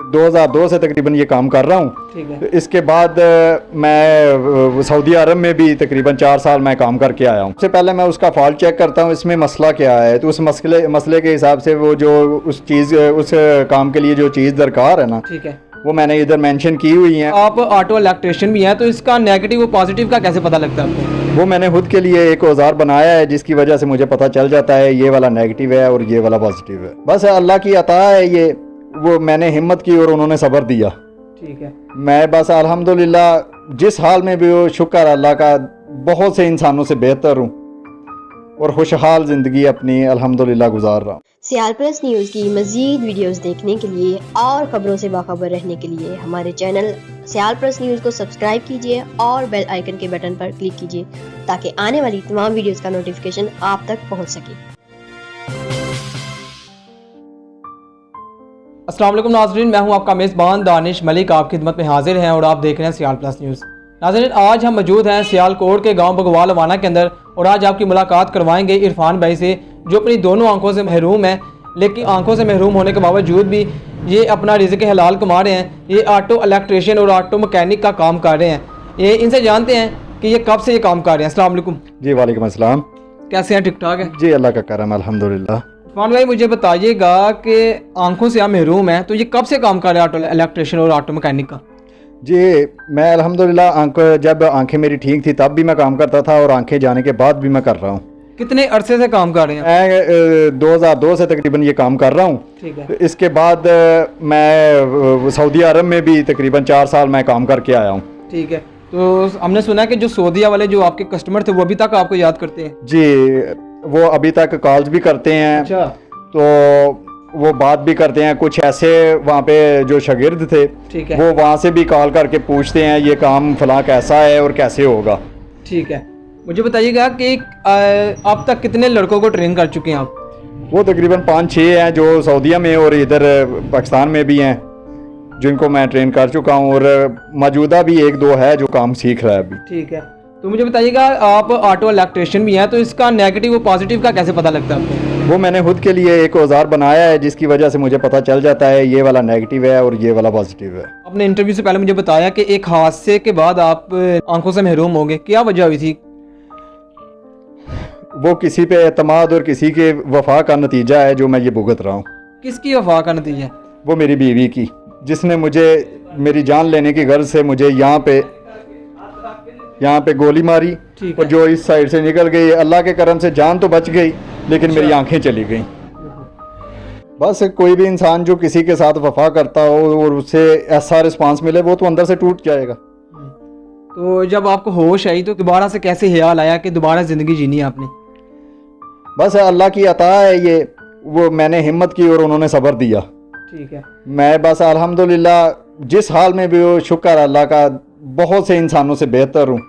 2002 से तकरीबन ये काम कर रहा हूँ। ठीक है। इसके बाद मैं सऊदी अरब में भी तकरीबन 4 साल मैं काम करके आया हूँ। सबसे पहले मैं उसका फॉल्ट चेक करता हूँ, इसमें मसला क्या है, तो उस मसले के हिसाब से वो जो उस काम के लिए जो चीज़ दरकार है ना, ठीक है, वो मैंने इधर मेंशन की हुई है। आप ऑटो इलेक्ट्रिशियन भी हैं, तो इसका नेगेटिव और पॉजिटिव का कैसे पता लगता है आपको? वो मैंने खुद के लिए एक औजार बनाया है जिसकी वजह से मुझे पता चल जाता है ये वाला नेगेटिव है और ये वाला पॉजिटिव है। बस अल्लाह की अता है ये, वो मैंने हिम्मत की और उन्होंने सब्र दिया। ठीक है। मैं बस अल्हम्दुलिल्लाह जिस हाल में भी हो, शुक्र अल्लाह का, बहुत से इंसानों से बेहतर हूँ और खुशहाल ज़िंदगी अपनी अल्हम्दुलिल्लाह गुजार रहा हूँ। सियाल प्लस न्यूज़ की मज़ीद वीडियोस देखने के लिए और ख़बरों से बाखबर रहने के लिए हमारे चैनल सियाल प्लस न्यूज़ को सब्सक्राइब कीजिए और बेल आइकन के बटन पर क्लिक कीजिए ताकि आने वाली तमाम वीडियोस का नोटिफिकेशन आप तक पहुंच सके। अस्सलाम वालेकुम नाज़रीन, मैं हूं आपका मेज़बान दानिश मलिक, आपकी खिदमत में हाजिर हैं और आप देख रहे हैं सियाल प्लस न्यूज़। नाज़रीन, आज हम मौजूद हैं सियालकोट के गांव बगवाल वाना के अंदर और आज आपकी मुलाकात करवाएंगे इरफान भाई से, जो अपनी दोनों आंखों से महरूम है, लेकिन आंखों से महरूम होने के बावजूद भी ये अपना रिज़्क़ हलाल कमा रहे हैं। ये ऑटो इलेक्ट्रिशियन और ऑटो मैकेनिक का काम कर रहे हैं। ये इनसे जानते हैं कि ये कब से ये काम कर रहे हैं। अस्सलाम वालेकुम। जी वालेकुम अस्सलाम। कैसे हैं? ठीक ठाक है जी, अल्लाह का करम अल्हम्दुलिल्लाह। इरफान भाई, मुझे बताइएगा कि आंखों से आप महरूम हैं, तो ये कब से काम कर रहे हैं ऑटो इलेक्ट्रिशियन और ऑटो मैकेनिक का? जी, मैं अल्हम्दुलिल्लाह जब आंखें मेरी ठीक थी तब भी मैं काम करता था और आंखें जाने के बाद भी मैं कर रहा हूँ। कितने अरसे से काम कर रहे हैं? मैं 2002 से तकरीबन ये काम कर रहा हूँ। ठीक है। इसके बाद मैं सऊदी अरब में भी तकरीबन 4 साल मैं काम करके आया हूँ। ठीक है। तो हमने सुना है कि जो सऊदीया वाले जो आपके कस्टमर थे वो अभी तक आपको याद करते हैं? जी, वो अभी तक कॉल्स भी करते हैं। अच्छा। तो वो बात भी करते हैं। कुछ ऐसे वहाँ पे जो शागिर्द थे, ठीक है, वो वहाँ से भी कॉल करके पूछते हैं ये काम फलां कैसा है और कैसे होगा। ठीक है। मुझे बताइएगा कि अब तक कितने लड़कों को ट्रेन कर चुके हैं आप? वो तकरीबन 5-6 हैं जो सऊदीया में और इधर पाकिस्तान में भी हैं जिनको मैं ट्रेन कर चुका हूँ और मौजूदा भी 1-2 है जो काम सीख रहा है अभी। ठीक है। तो मुझे बताइएगा, आप ऑटो इलेक्ट्रिशियन भी हैं, तो इसका नेगेटिव और पॉजिटिव का कैसे पता लगता है आपको? वो मैंने खुद के लिए एक औजार बनाया है जिसकी वजह से मुझे पता चल जाता है ये वाला नेगेटिव है और ये वाला पॉजिटिव है। आपने इंटरव्यू से पहले मुझे बताया कि एक हादसे के बाद आप आंखों से महरूम हो गए, क्या वजह हुई थी? वो किसी पे एतमाद और किसी के वफा का नतीजा है जो मैं ये भुगत रहा हूँ। किसकी वफा का नतीजा है? वो मेरी बीवी की, जिसने मुझे मेरी जान लेने की गर्ज से मुझे यहाँ पे गोली मारी ठीक और है। जो इस साइड से निकल गई। अल्लाह के करम से जान तो बच गई लेकिन मेरी आंखें चली गईं। बस कोई भी इंसान जो किसी के साथ वफा करता हो और उससे ऐसा रिस्पांस मिले वो तो अंदर से टूट जाएगा। तो जब आपको होश आई तो दोबारा से कैसे ख्याल आया कि दोबारा ज़िंदगी जीनी है आपने? बस अल्लाह की अता है ये, वो मैंने हिम्मत की और उन्होंने सब्र दिया। ठीक है। मैं बस अल्हम्दुलिल्लाह जिस हाल में भी हो, शुक्र अल्लाह का, बहुत से इंसानों से बेहतर हूँ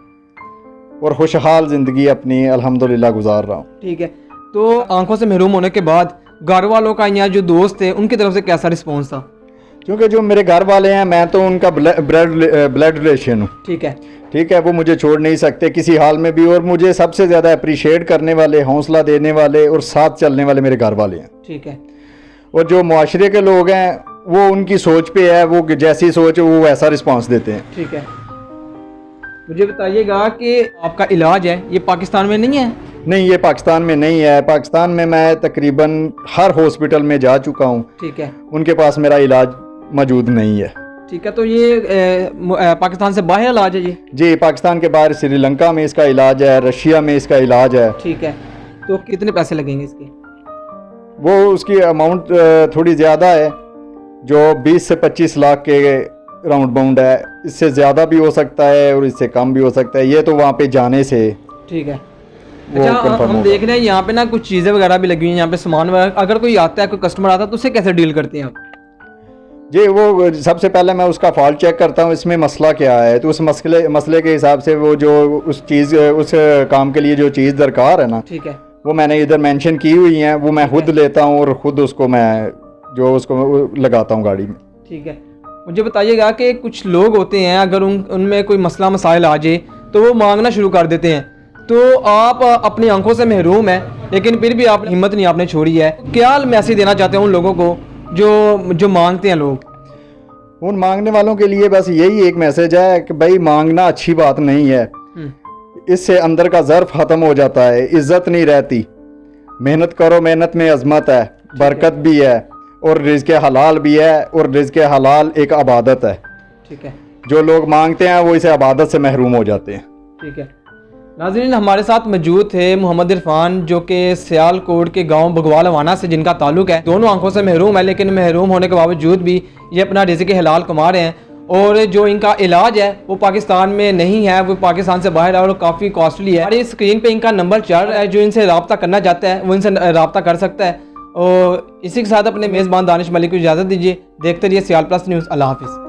और खुशहाल ज़िंदगी अपनी अल्हम्दुलिल्लाह गुजार रहा हूँ। ठीक है। तो आंखों से महरूम होने के बाद घर वालों का या जो दोस्त थे उनकी तरफ से कैसा रिस्पॉन्स था? क्योंकि जो मेरे घर वाले हैं, मैं तो उनका ब्लड रिलेशन हूँ। ठीक है। ठीक है, वो मुझे छोड़ नहीं सकते किसी हाल में भी और मुझे सबसे ज़्यादा अप्रिशिएट करने वाले, हौसला देने वाले और साथ चलने वाले मेरे घर वाले हैं। ठीक है। और जो मुआशरे के लोग हैं वो उनकी सोच पे है, वो जैसी सोच है वो वैसा रिस्पांस देते हैं। ठीक है। मुझे बताइएगा कि आपका इलाज है ये पाकिस्तान में नहीं है? नहीं, ये पाकिस्तान में नहीं है। पाकिस्तान में मैं तकरीबन हर हॉस्पिटल में जा चुका हूँ। ठीक है। उनके पास मेरा इलाज मौजूद नहीं है। ठीक है। तो ये पाकिस्तान से बाहर इलाज है ये? जी, पाकिस्तान के बाहर श्रीलंका में इसका इलाज है, रशिया में इसका इलाज है। ठीक है। तो कितने पैसे लगेंगे इसके? वो उसकी अमाउंट थोड़ी ज़्यादा है, जो 20 से 25 लाख के राउंड बाउंड है। इससे ज़्यादा भी हो सकता है और इससे कम भी हो सकता है। ये तो वहाँ पे जाने से। ठीक है। वो अच्छा, confirm हम होगा। देख रहे हैं यहाँ पे ना कुछ चीज़ें वगैरह भी लगी हुई हैं, यहाँ पे सामान वगैरह। अगर कोई आता है, कोई कस्टमर आता है, तो उससे कैसे डील करते हैं आप? जी, वो सबसे पहले मैं उसका फॉल्ट चेक करता हूँ, इसमें मसला क्या है, तो उस मसले के हिसाब से वो जो उस काम के लिए जो चीज़ दरकार है ना, ठीक है, वो मैंने इधर मेंशन की हुई हैं। वो मैं खुद लेता हूँ और ख़ुद उसको उसको लगाता हूँ गाड़ी में। ठीक है। मुझे बताइएगा कि कुछ लोग होते हैं, अगर उनमें कोई मसला मसाइल आ जाए तो वो मांगना शुरू कर देते हैं। तो आप अपनी आंखों से महरूम हैं, लेकिन फिर भी आप हिम्मत नहीं आपने छोड़ी है। क्या मैसेज देना चाहते हैं उन लोगों को जो मांगते हैं लोग? उन मांगने वालों के लिए बस यही एक मैसेज है कि भाई मांगना अच्छी बात नहीं है, इससे अंदर का ज़र्फ ख़त्म हो जाता है, इज़्ज़त नहीं रहती। मेहनत करो, मेहनत में अज़मत है, बरकत भी है और रिज़्क़ हलाल भी है, और रिज़्क़ हलाल एक इबादत है। ठीक है, जो लोग मांगते हैं वो इसे इबादत से महरूम हो जाते हैं। ठीक है। नाज़रीन, हमारे साथ मौजूद थे मोहम्मद इरफान, जो कि सियालकोट के गांव बगवाल वाना से जिनका ताल्लुक है। दोनों आंखों से महरूम है, लेकिन महरूम होने के बावजूद भी ये अपना रिज़्क़ हलाल कमा रहे हैं। और जो इनका इलाज है वो पाकिस्तान में नहीं है, वो पाकिस्तान से बाहर है और काफ़ी कॉस्टली है। हमारी स्क्रीन पे इनका नंबर चल रहा है, जो इनसे रब्ता करना चाहता है वो इनसे रब्ता कर सकता है। और इसी के साथ अपने मेज़बान दानिश मलिक को इजाज़त दीजिए। देखते रहिए सियाल प्लस न्यूज़। अल्लाह हाफिज़।